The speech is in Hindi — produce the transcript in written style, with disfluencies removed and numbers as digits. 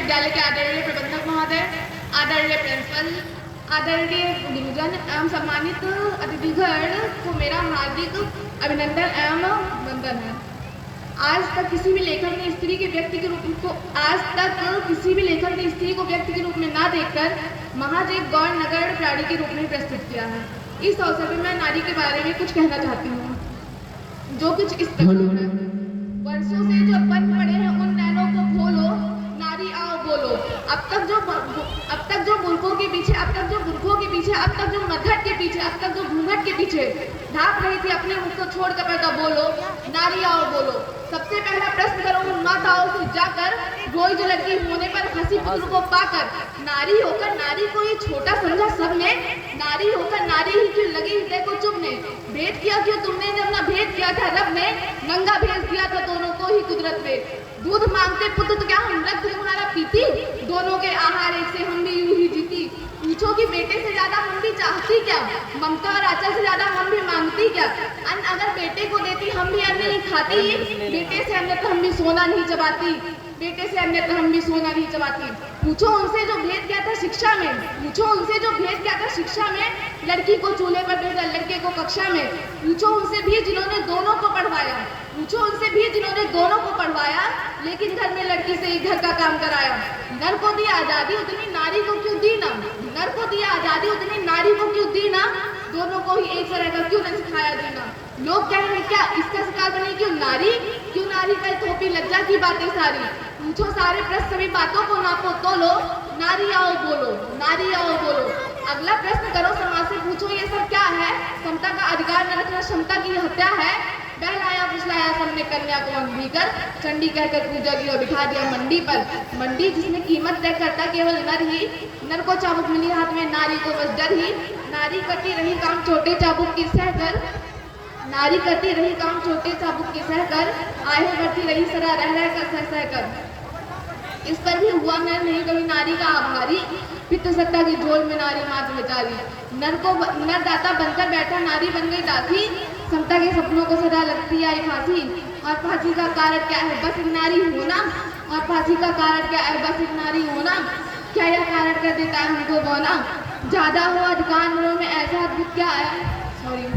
विद्यालय के आदरणीय प्रबंधक महोदय, आदरणीय प्रिंसिपल, आदरणीय गुरुजन एवं सम्मानित अतिथिगण को मेरा हार्दिक अभिनंदन एवं वंदन है। आज तक किसी भी लेखक ने स्त्री के व्यक्ति के रूप में ना देखकर महज एक गौण नगर प्राणी के रूप में प्रस्तुत किया है। इस अवसर पर मैं नारी के बारे में कुछ कहना चाहती हूँ, जो कुछ इस प्रकार है। वर्षों से जो बंद पड़े हैं उन नैनों को खोलो, नारी आओ बोलो। अब तक जो बुर्कों के पीछे, अब तक जो मरघट के पीछे, अब तक जो घूंघट के पीछे ढांप रही थी अपने मुख को छोड़कर पैदा बोलो, नारी आओ बोलो। सबसे पहला प्रश्न करो उन माताओं से जाकर, रोई जो लड़की होने पर हंसी पुत्र को पाकर। नारी होकर नारी को ये छोटा समझा सबने, नारी होकर नारी ही क्यों लगी हृदय को चुभने। भेद किया क्यों तुमने जब ना भेद किया था रब ने, नंगा भेज दिया था दोनों को ही कुदरत में। दूध मांगते पुत्र तो क्या हम रक्त तुम्हारा पीती, दोनों के आहार एक से हम भी यूं ही जीती। पूछो कि बेटे से ज्यादा हम भी चाहती क्या, ममता और आंचल से ज्यादा हम भी मांगती क्या। अन्न अगर बेटे को देती हम भी अन्न नहीं खाती, बेटे से अन्यत्र हम भी सोना नहीं चबाती, बेटे से अन्यत्र हम भी सोना नहीं चबाती। पूछो उनसे जो भेद किया था शिक्षा में, पूछो उनसे जो भेद किया था शिक्षा में, लड़की को चूल्हे पर भेजा लड़के को कक्षा में। पूछो उनसे भी जिन्होंने दोनों को पढ़वाया, पूछो उनसे भी जिन्होंने दोनों को पढ़वाया, लेकिन घर में लड़की से ही घर का काम कराया। नर को दी आजादी उतनी नारी को क्यों दी ना, नर को दी आजादी उतनी नारी को क्यों दी ना, दोनों को ही एक तरह का क्यों न सिखाया देना। लोग कह रहे क्या इसका शिकार बने क्यों नारी का थोपी लज्जा की बातें सारी। पूछो सारे प्रश्न सभी बातों को नापो तोलो, नारी आओ बोलो, नारी आओ बोलो। अगला प्रश्न करो समाज से, पूछो ये सब क्या है, समता का अधिकार न रखना क्षमता की हत्या है। बहलाया फुसलाया सबने कन्या को अंधी कर, चंडी कहकर पूजा की और बिठा दिया मंडी पर। मंडी जिसमें कीमत तय करता केवल नर ही, नर को चाबुक मिली हाथ में नारी को बस डर ही। नारी करती रही काम छोटे चाबुक की सहकर, नारी करती रही काम छोटे चाबुक की सहकर, आहे बढ़ती रही सदा रह कर सह कर। इस पर भी हुआ नर नहीं कभी नारी का आभारी, पितृ सत्ता की झोल में नारी मात बेचारी। नर दाता बनकर बैठा नारी बन गई दासी, समता के सपनों को सदा लगती आई फांसी। और फांसी का कारण क्या है, बस एक नारी होना, और फांसी का कारण क्या है, बस एक नारी होना। क्या यह कारण कर देता है हमको बोना, ज्यादा हो अधिकार में ऐसा अद्भुत क्या है, सॉरी